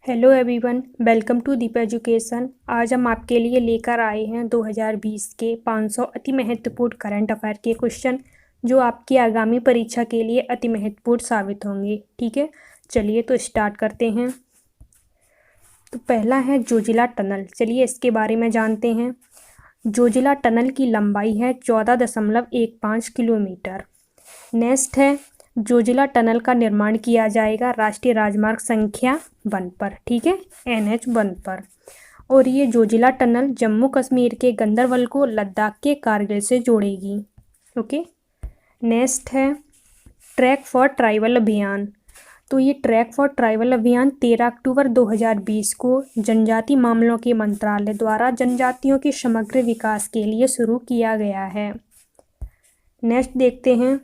Hello everyone, welcome to Deep education. आज हम आपके लिए लेकर आए हैं 2020 के 500 अति महत्वपूर्ण करंट अफेयर के क्वेश्चन जो आपकी आगामी परीक्षा के लिए अति महत्वपूर्ण साबित होंगे। ठीक है, चलिए तो स्टार्ट करते हैं। तो पहला है जोजिला टनल। चलिए इसके बारे में जानते हैं। जोजिला टनल की लंबाई है 14.15 किलोमीटर। नेक्स्ट है जोजिला टनल का निर्माण किया जाएगा राष्ट्रीय राजमार्ग संख्या 1 पर। ठीक है, NH 1 पर। और ये जोजिला टनल जम्मू कश्मीर के गंदरबल को लद्दाख के कारगिल से जोड़ेगी। ओके, नेक्स्ट है ट्रैक फॉर ट्राइबल अभियान। तो ये ट्रैक फॉर ट्राइबल अभियान 13 अक्टूबर 2020 को जनजाति मामलों के मंत्रालय द्वारा जनजातियों के समग्र विकास के लिए शुरू किया गया है। नेक्स्ट देखते हैं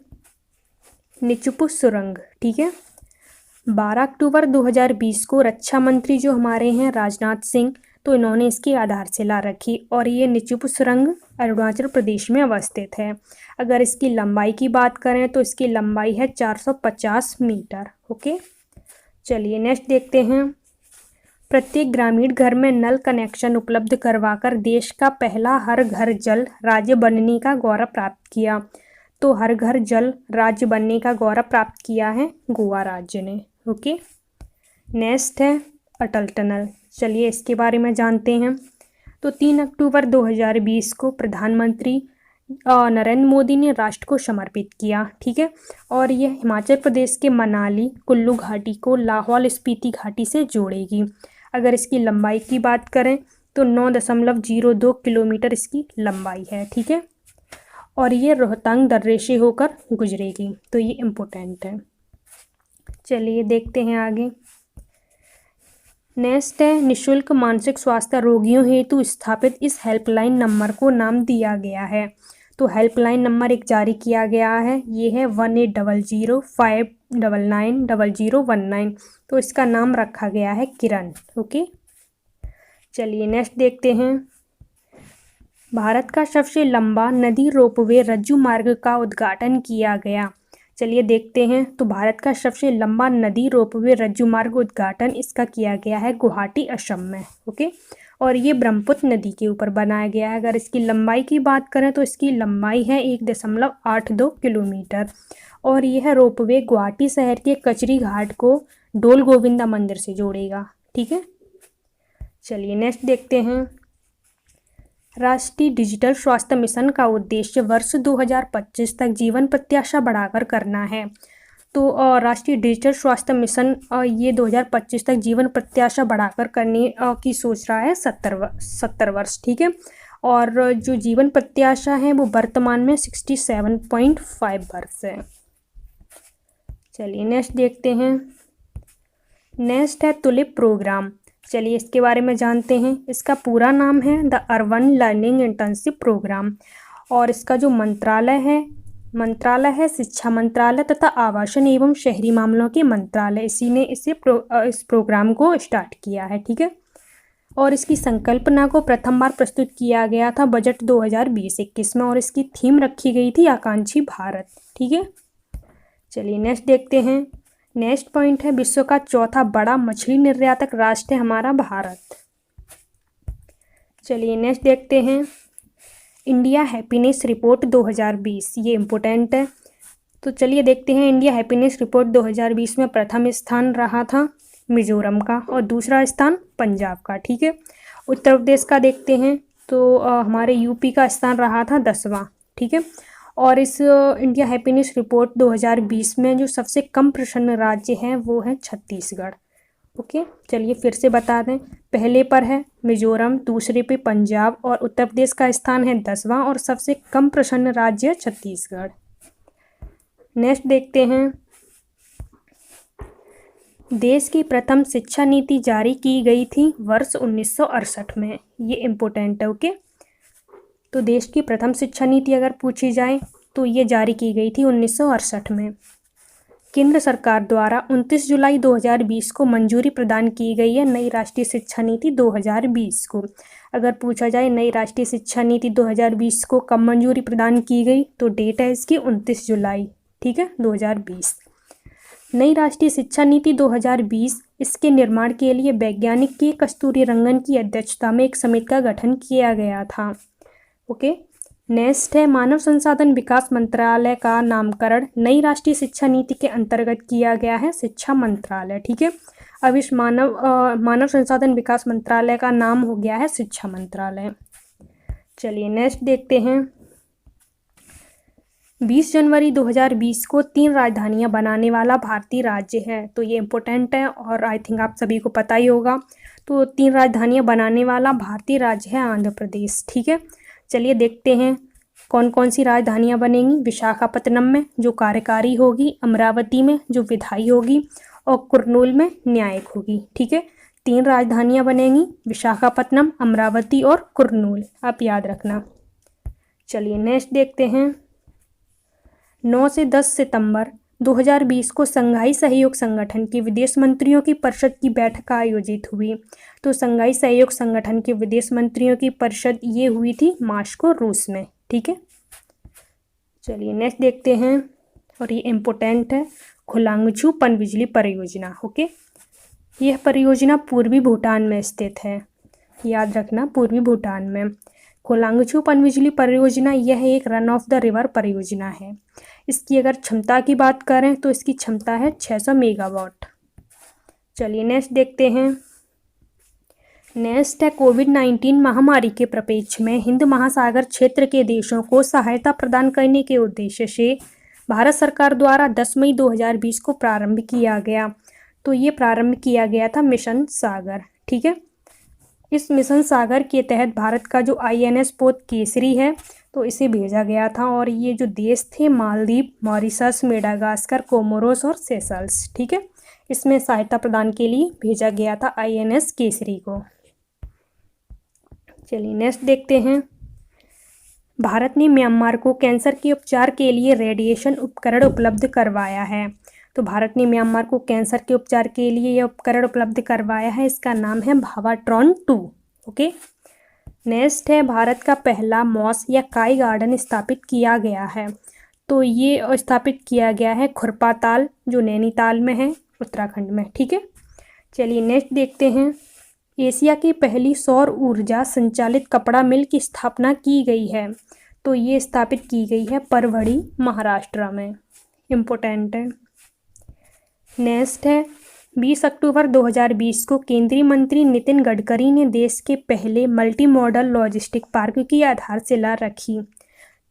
निचुपु सुरंग। ठीक है, 12 अक्टूबर 2020 को रक्षा मंत्री जो हमारे हैं राजनाथ सिंह, तो इन्होंने इसकी आधारशिला रखी और ये निचुपु सुरंग अरुणाचल प्रदेश में अवस्थित है। अगर इसकी लंबाई की बात करें तो इसकी लंबाई है 450 मीटर। ओके, चलिए नेक्स्ट देखते हैं। प्रत्येक ग्रामीण घर में नल कनेक्शन उपलब्ध करवाकर देश का पहला हर घर जल राज्य बनने का गौरव प्राप्त किया। तो हर घर जल राज्य बनने का गौरव प्राप्त किया है गोवा राज्य ने। ओके, नेक्स्ट है अटल टनल। चलिए इसके बारे में जानते हैं। तो 3 अक्टूबर 2020 को प्रधानमंत्री नरेंद्र मोदी ने राष्ट्र को समर्पित किया। ठीक है, और यह हिमाचल प्रदेश के मनाली कुल्लू घाटी को लाहौल स्पीति घाटी से जोड़ेगी। अगर इसकी लंबाई की बात करें तो 9.02 किलोमीटर इसकी लंबाई है। ठीक है, और ये रोहतांग दर्रे से होकर गुजरेगी, तो ये इम्पोर्टेंट है। चलिए देखते हैं आगे। नेक्स्ट है निशुल्क मानसिक स्वास्थ्य रोगियों हेतु स्थापित इस हेल्पलाइन नंबर को नाम दिया गया है। तो हेल्पलाइन नंबर एक जारी किया गया है, ये है 1800-599-0019। तो इसका नाम रखा गया है किरण। ओके, चलिए नेक्स्ट देखते हैं। भारत का सबसे लंबा नदी रोपवे रज्जू मार्ग का उद्घाटन किया गया। चलिए देखते हैं। तो भारत का सबसे लंबा नदी रोपवे रज्जू मार्ग उद्घाटन इसका किया गया है गुवाहाटी असम में। ओके, और ये ब्रह्मपुत्र नदी के ऊपर बनाया गया है। अगर इसकी लंबाई की बात करें तो इसकी लंबाई है 1.82 किलोमीटर। और यह रोपवे गुवाहाटी शहर के कचरी घाट को डोल गोविंदा मंदिर से जोड़ेगा। ठीक है, चलिए नेक्स्ट देखते हैं। राष्ट्रीय डिजिटल स्वास्थ्य मिशन का उद्देश्य वर्ष 2025 तक जीवन प्रत्याशा बढ़ाकर करना है। तो राष्ट्रीय डिजिटल स्वास्थ्य मिशन ये 2025 तक जीवन प्रत्याशा बढ़ाकर करने की सोच रहा है 70 वर्ष। ठीक है, और जो जीवन प्रत्याशा है वो वर्तमान में 67.5 वर्ष है। चलिए नेक्स्ट देखते हैं। नेक्स्ट है तुलिप प्रोग्राम। चलिए इसके बारे में जानते हैं। इसका पूरा नाम है the urban learning internship programme, और इसका जो मंत्रालय है शिक्षा मंत्रालय तथा आवासन एवं शहरी मामलों के मंत्रालय, इसी ने इस प्रोग्राम को स्टार्ट किया है। ठीक है, और इसकी संकल्पना को प्रथम बार प्रस्तुत किया गया था बजट 2020-21 में, और इसकी थीम रखी गई थी आकांक्षी भारत। ठीक है, चलिए नेक्स्ट देखते हैं। नेक्स्ट पॉइंट है विश्व का चौथा बड़ा मछली निर्यातक राष्ट्र है हमारा भारत। चलिए नेक्स्ट देखते हैं। इंडिया हैप्पीनेस रिपोर्ट 2020, ये इम्पोर्टेंट है। तो चलिए देखते हैं। इंडिया हैप्पीनेस रिपोर्ट 2020 में प्रथम स्थान रहा था मिजोरम का, और दूसरा स्थान पंजाब का। ठीक है, उत्तर प्रदेश का देखते हैं तो हमारे यूपी का स्थान रहा था 10वां। ठीक है, और इस इंडिया हैप्पीनेस रिपोर्ट 2020 में जो सबसे कम प्रसन्न राज्य है वो है छत्तीसगढ़। ओके, चलिए फिर से बता दें। पहले पर है मिजोरम, दूसरे पे पंजाब, और उत्तर प्रदेश का स्थान है 10वां, और सबसे कम प्रसन्न राज्य है छत्तीसगढ़। नेक्स्ट देखते हैं। देश की प्रथम शिक्षा नीति जारी की गई थी वर्ष 1968 में, ये इम्पोर्टेंट है। ओके, तो देश की प्रथम शिक्षा नीति अगर पूछी जाए तो ये जारी की गई थी 1968 में। केंद्र सरकार द्वारा 29 जुलाई 2020 को मंजूरी प्रदान की गई है नई राष्ट्रीय शिक्षा नीति 2020 को। अगर पूछा जाए नई राष्ट्रीय शिक्षा नीति 2020 को कब मंजूरी प्रदान की गई, तो डेट है इसकी 29 जुलाई। ठीक है, 2020। नई राष्ट्रीय शिक्षा नीति 2020, इसके निर्माण के लिए वैज्ञानिक के कस्तूरीरंगन की अध्यक्षता में एक समिति का गठन किया गया था। ओके, नेक्स्ट है मानव संसाधन विकास मंत्रालय का नामकरण नई राष्ट्रीय शिक्षा नीति के अंतर्गत किया गया है शिक्षा मंत्रालय। ठीक है, अब इस मानव संसाधन विकास मंत्रालय का नाम हो गया है शिक्षा मंत्रालय। चलिए नेक्स्ट देखते हैं। 20 जनवरी 2020 को 3 राजधानियां बनाने वाला भारतीय राज्य है। तो ये इम्पोर्टेंट है और आई थिंक आप सभी को पता ही होगा। तो 3 राजधानियां बनाने वाला भारतीय राज्य है आंध्र प्रदेश। ठीक है, चलिए देखते हैं कौन कौन सी राजधानियां बनेंगी। विशाखापत्तनम में जो कार्यकारी होगी, अमरावती में जो विधायी होगी और कुर्नूल में न्यायिक होगी। ठीक है, 3 राजधानियां बनेंगी, विशाखापत्तनम, अमरावती और कुर्नूल, आप याद रखना। चलिए नेक्स्ट देखते हैं। 9 से 10 सितंबर 2020 को संघाई सहयोग संगठन की विदेश मंत्रियों की परिषद की बैठक आयोजित हुई। तो संघाई सहयोग संगठन के विदेश मंत्रियों की परिषद ये हुई थी मास्को, रूस में। ठीक है, चलिए नेक्स्ट देखते हैं और ये इम्पोर्टेंट है, खुलांगचू पनबिजली परियोजना। ओके, यह परियोजना पूर्वी भूटान में स्थित है, याद रखना, पूर्वी भूटान में। खुलांगचू पनबिजली परियोजना यह एक रन ऑफ द रिवर परियोजना है। इसकी अगर क्षमता की बात करें तो इसकी क्षमता है 600 मेगावाट। चलिए नेक्स्ट देखते हैं। नेक्स्ट है कोविड-19 महामारी के परिप्रेक्ष्य में हिंद महासागर क्षेत्र के देशों को सहायता प्रदान करने के उद्देश्य से भारत सरकार द्वारा 10 मई 2020 को प्रारंभ किया गया। तो ये प्रारंभ किया गया था मिशन सागर। ठीक है, इस मिशन सागर के तहत भारत का जो INS पोत केसरी है तो इसे भेजा गया था और ये जो देश थे मालदीव, मॉरिशस, मेडागास्कर, कोमोरोस और सेशल्स। ठीक है, इसमें सहायता प्रदान के लिए भेजा गया था INS केसरी को। चलिए नेक्स्ट देखते हैं। भारत ने म्यांमार को कैंसर के उपचार के लिए रेडिएशन उपकरण उपलब्ध करवाया है। तो भारत ने म्यांमार को कैंसर के उपचार के लिए यह उपकरण उपलब्ध करवाया है, इसका नाम है भावाट्रॉन 2। ओके, नेक्स्ट है भारत का पहला मॉस या काई गार्डन स्थापित किया गया है। तो ये स्थापित किया गया है खुरपाताल, जो नैनीताल में है, उत्तराखंड में। ठीक है, चलिए नेक्स्ट देखते हैं। एशिया की पहली सौर ऊर्जा संचालित कपड़ा मिल की स्थापना की गई है। तो ये स्थापित की गई है परभणी, महाराष्ट्र में, इम्पोर्टेंट है। नेक्स्ट है 20 अक्टूबर 2020 को केंद्रीय मंत्री नितिन गडकरी ने देश के पहले मल्टी मॉडल लॉजिस्टिक पार्क की आधारशिला रखी।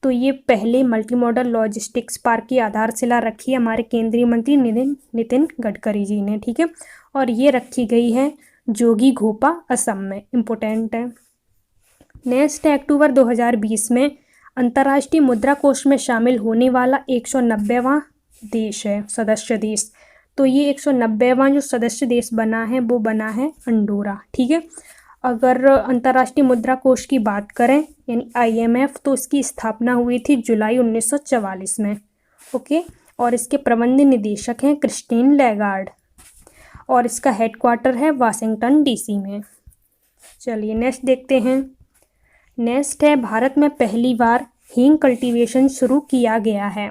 तो ये पहले मल्टी मॉडल लॉजिस्टिक्स पार्क की आधारशिला रखी हमारे केंद्रीय मंत्री नितिन गडकरी जी ने। ठीक है, और ये रखी गई है जोगीघोपा, असम में, इम्पोर्टेंट है। नेक्स्ट है अक्टूबर 2020 में अंतर्राष्ट्रीय मुद्रा कोष में शामिल होने वाला 190वां देश है, सदस्य देश। तो ये 190वां जो सदस्य देश बना है वो बना है अंडोरा। ठीक है, अगर अंतर्राष्ट्रीय मुद्रा कोष की बात करें यानी IMF, तो इसकी स्थापना हुई थी जुलाई 1944 में। ओके, और इसके प्रबंध निदेशक हैं क्रिस्टीन लैगार्ड और इसका हेडक्वार्टर है वाशिंगटन DC में। चलिए नेक्स्ट देखते हैं। नेक्स्ट है भारत में पहली बार हींग कल्टीवेशन शुरू किया गया है।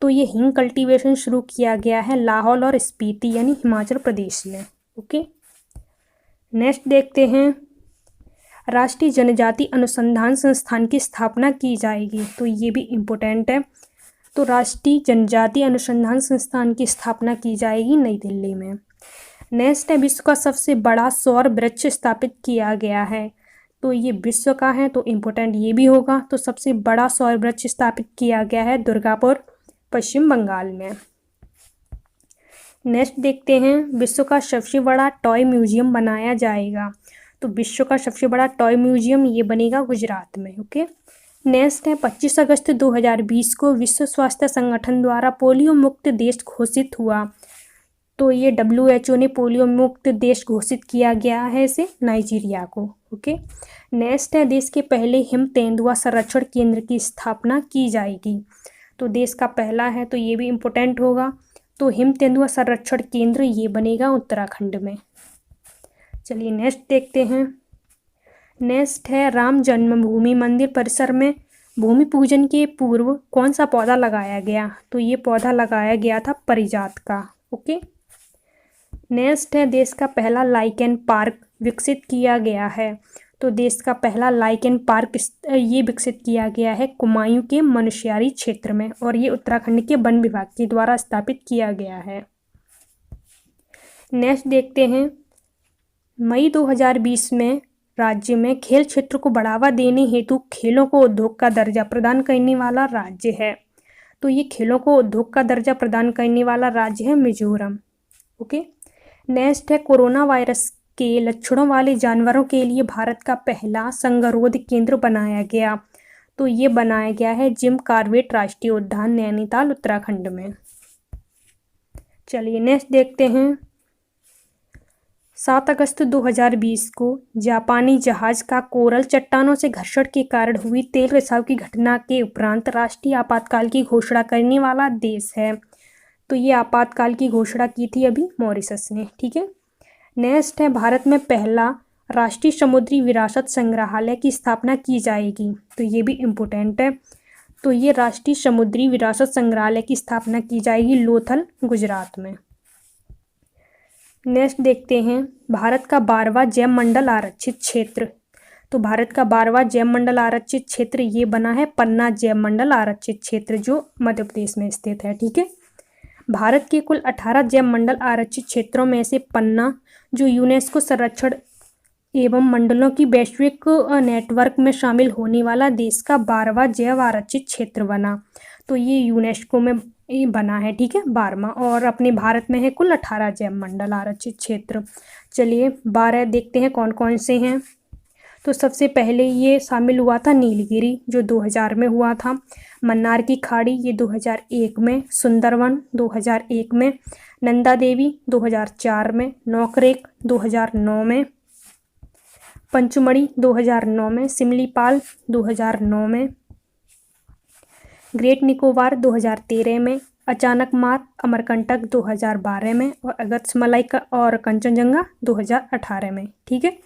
तो ये हींग कल्टीवेशन शुरू किया गया है लाहौल और स्पीति यानी हिमाचल प्रदेश में। ओके, नेक्स्ट देखते हैं। राष्ट्रीय जनजाति अनुसंधान संस्थान की स्थापना की जाएगी। तो ये भी इम्पोर्टेंट है। तो राष्ट्रीय जनजाति अनुसंधान संस्थान की स्थापना की जाएगी नई दिल्ली में। नेक्स्ट है विश्व का सबसे बड़ा सौर वृक्ष स्थापित किया गया है। तो ये विश्व का है तो इम्पोर्टेंट ये भी होगा। तो सबसे बड़ा सौर वृक्ष स्थापित किया गया है दुर्गापुर, पश्चिम बंगाल में। नेक्स्ट देखते हैं विश्व का सबसे बड़ा टॉय म्यूजियम बनाया जाएगा। तो विश्व का सबसे बड़ा टॉय म्यूजियम ये बनेगा गुजरात में। ओके, नेक्स्ट है 25 अगस्त 2020 को विश्व स्वास्थ्य संगठन द्वारा पोलियो मुक्त देश घोषित हुआ। तो ये WHO ने पोलियो मुक्त देश घोषित किया गया है इसे नाइजीरिया को। ओके, नेक्स्ट है देश के पहले हिम तेंदुआ संरक्षण केंद्र की स्थापना की जाएगी। तो देश का पहला है तो ये भी इम्पोर्टेंट होगा। तो हिम तेंदुआ संरक्षण केंद्र ये बनेगा उत्तराखंड में। चलिए नेक्स्ट देखते हैं। नेक्स्ट है राम जन्मभूमि मंदिर परिसर में भूमि पूजन के पूर्व कौन सा पौधा लगाया गया। तो ये पौधा लगाया गया था पारिजात का। ओके। नेक्स्ट है, देश का पहला लाइकेन पार्क विकसित किया गया है। तो देश का पहला लाइकेन पार्क ये विकसित किया गया है कुमायूं के मनुष्यारी क्षेत्र में, और ये उत्तराखंड के वन विभाग के द्वारा स्थापित किया गया है। नेक्स्ट देखते हैं, मई 2020 में राज्य में खेल क्षेत्र को बढ़ावा देने हेतु खेलों को उद्योग का दर्जा प्रदान करने वाला राज्य है। तो ये खेलों को उद्योग का दर्जा प्रदान करने वाला राज्य है मिजोरम। ओके। नेक्स्ट है, कोरोना वायरस के लक्षणों वाले जानवरों के लिए भारत का पहला संगरोध केंद्र बनाया गया। तो ये बनाया गया है जिम कॉर्बेट राष्ट्रीय उद्यान, नैनीताल, उत्तराखंड में। चलिए नेक्स्ट देखते हैं, 7 अगस्त 2020 को जापानी जहाज का कोरल चट्टानों से घर्षण के कारण हुई तेल रिसाव की घटना के उपरांत राष्ट्रीय आपातकाल की घोषणा करने वाला देश है। तो ये आपातकाल की घोषणा की थी अभी मॉरिशस ने। ठीक है। नेक्स्ट है, भारत में पहला राष्ट्रीय समुद्री विरासत संग्रहालय की स्थापना की जाएगी। तो ये भी इम्पोर्टेंट है। तो ये राष्ट्रीय समुद्री विरासत संग्रहालय की स्थापना की जाएगी लोथल, गुजरात में। नेक्स्ट देखते हैं, भारत का 12वां जैव मंडल आरक्षित क्षेत्र। तो भारत का 12वां जैव मंडल आरक्षित क्षेत्र ये बना है पन्ना जैव मंडल आरक्षित क्षेत्र, जो मध्य प्रदेश में स्थित है। ठीक है। भारत के कुल 18 जैव मंडल आरक्षित क्षेत्रों में से पन्ना, जो यूनेस्को संरक्षण एवं मंडलों की वैश्विक नेटवर्क में शामिल होने वाला देश का 12वां जैव आरक्षित क्षेत्र बना। तो ये यूनेस्को में बना है। ठीक है, 12वां, और अपने भारत में है कुल 18 जैव मंडल आरक्षित क्षेत्र। चलिए 12 देखते हैं कौन कौन से हैं। तो सबसे पहले ये शामिल हुआ था नीलगिरी, जो 2000 में हुआ था। मन्नार की खाड़ी ये 2001 में, सुंदरवन 2001 में, नंदा देवी 2004 में, नौकरेक 2009 में, पंचमढ़ी 2009 में, सिमलीपाल 2009 में, ग्रेट निकोबार 2013 में, अचानकमार अमरकंटक 2012 में, और अगस्त्यमलाई और कंचनजंगा 2018 में। ठीक है।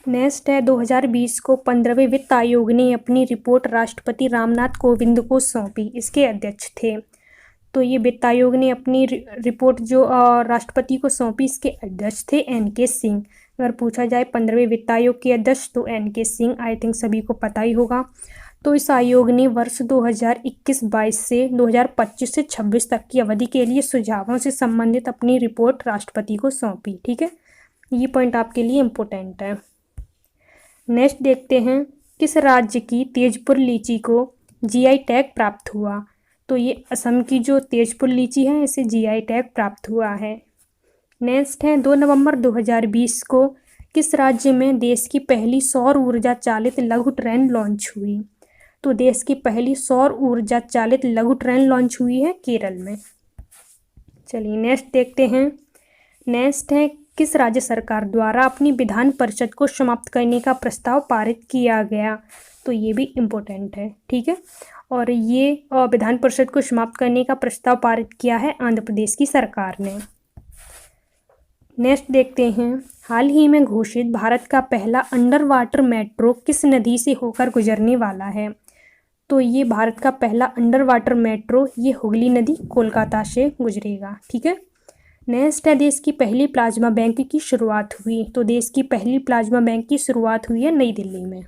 नेक्स्ट है, 2020 को 15वें वित्त आयोग ने अपनी रिपोर्ट राष्ट्रपति रामनाथ कोविंद को सौंपी। इसके अध्यक्ष थे। तो ये वित्त आयोग ने अपनी रिपोर्ट जो राष्ट्रपति को सौंपी, इसके अध्यक्ष थे एन.के. सिंह। अगर पूछा जाए 15वें वित्त आयोग के अध्यक्ष, तो एन.के. सिंह, आई थिंक सभी को पता ही होगा। तो इस आयोग ने वर्ष 2021-22 से 2025 से 26 तक की अवधि के लिए सुझावों से संबंधित अपनी रिपोर्ट राष्ट्रपति को सौंपी। ठीक है, ये पॉइंट आपके लिए इम्पोर्टेंट है। नेक्स्ट देखते हैं, किस राज्य की तेजपुर लीची को जीआई टैग प्राप्त हुआ। तो ये असम की जो तेजपुर लीची है, इसे जीआई टैग प्राप्त हुआ है। नेक्स्ट है, 2 नवंबर 2020 को किस राज्य में देश की पहली सौर ऊर्जा चालित लघु ट्रेन लॉन्च हुई। तो देश की पहली सौर ऊर्जा चालित लघु ट्रेन लॉन्च हुई है केरल में। चलिए नेक्स्ट देखते हैं। नेक्स्ट है, किस राज्य सरकार द्वारा अपनी विधान परिषद को समाप्त करने का प्रस्ताव पारित किया गया। तो ये भी इम्पोर्टेंट है। ठीक है, और ये विधान परिषद को समाप्त करने का प्रस्ताव पारित किया है आंध्र प्रदेश की सरकार ने। नेक्स्ट देखते हैं, हाल ही में घोषित भारत का पहला अंडर वाटर मेट्रो किस नदी से होकर गुजरने वाला है। तो ये भारत का पहला अंडर वाटर मेट्रो ये हुगली नदी, कोलकाता से गुजरेगा। ठीक है। नेक्स्ट है, देश की पहली प्लाज्मा बैंक की शुरुआत हुई। तो देश की पहली प्लाज्मा बैंक की शुरुआत हुई है नई दिल्ली में।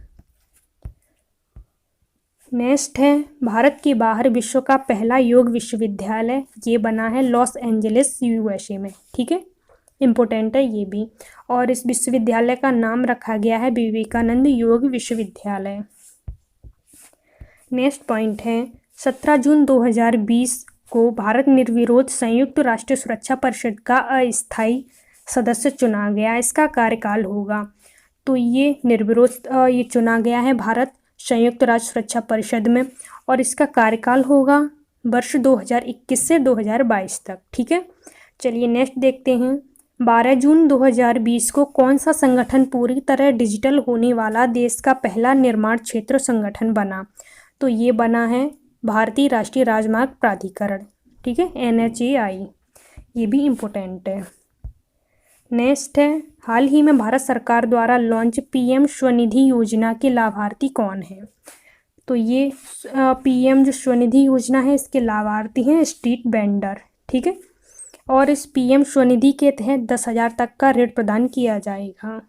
नेक्स्ट है, भारत के बाहर विश्व का पहला योग विश्वविद्यालय ये बना है लॉस एंजलिस, यूएसए में। ठीक है, इम्पोर्टेंट है ये भी। और इस विश्वविद्यालय का नाम रखा गया है विवेकानंद योग विश्वविद्यालय। नेक्स्ट पॉइंट है, 17 जून 2020 को भारत निर्विरोध संयुक्त राष्ट्र सुरक्षा परिषद का अस्थायी सदस्य चुना गया। इसका कार्यकाल होगा। तो ये निर्विरोध ये चुना गया है भारत संयुक्त राष्ट्र सुरक्षा परिषद में, और इसका कार्यकाल होगा वर्ष 2021 से 2022 तक। ठीक है। चलिए नेक्स्ट देखते हैं, 12 जून 2020 को कौन सा संगठन पूरी तरह डिजिटल होने वाला देश का पहला निर्माण क्षेत्र संगठन बना। तो ये बना है भारतीय राष्ट्रीय राजमार्ग प्राधिकरण। ठीक है, NHAI। ये भी इम्पोर्टेंट है। नेक्स्ट है, हाल ही में भारत सरकार द्वारा लॉन्च पीएम स्वनिधि योजना के लाभार्थी कौन हैं? तो ये पीएम जो स्वनिधि योजना है इसके लाभार्थी हैं स्ट्रीट वेंडर, ठीक है। और इस पीएम स्वनिधि के तहत 10,000 तक का ऋण प्रदान किया जाएगा।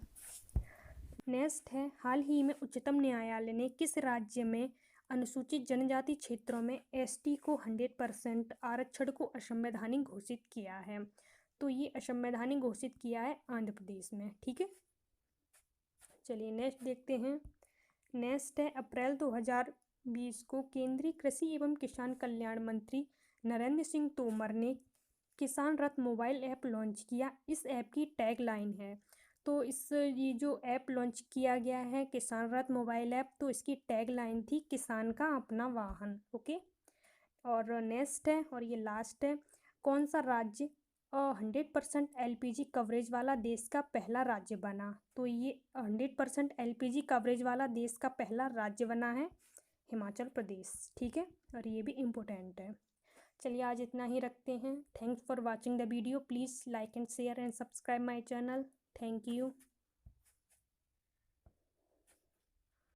नेक्स्ट है, हाल ही में उच्चतम न्यायालय ने किस राज्य में अनुसूचित जनजाति क्षेत्रों में एसटी को 100% आरक्षण को असंवैधानिक घोषित किया है? तो ये असंवैधानिक घोषित किया है आंध्र प्रदेश में, ठीक है। चलिए नेक्स्ट देखते हैं। नेक्स्ट है, अप्रैल 2020 को केंद्रीय कृषि एवं किसान कल्याण मंत्री नरेंद्र सिंह तोमर ने किसान रथ मोबाइल ऐप लॉन्च किया। इस ऐप की टैगलाइन है, तो ये जो ऐप लॉन्च किया गया है किसान रथ मोबाइल ऐप, तो इसकी टैगलाइन थी किसान का अपना वाहन, ओके। और नेक्स्ट है और ये लास्ट है, कौन सा राज्य 100% एलपीजी कवरेज वाला देश का पहला राज्य बना? तो ये 100% एलपीजी कवरेज वाला देश का पहला राज्य बना है हिमाचल प्रदेश, ठीक है। और ये भी इम्पोर्टेंट है। चलिए आज इतना ही रखते हैं। Thanks for watching the video. Please like and share and subscribe my channel. Thank you.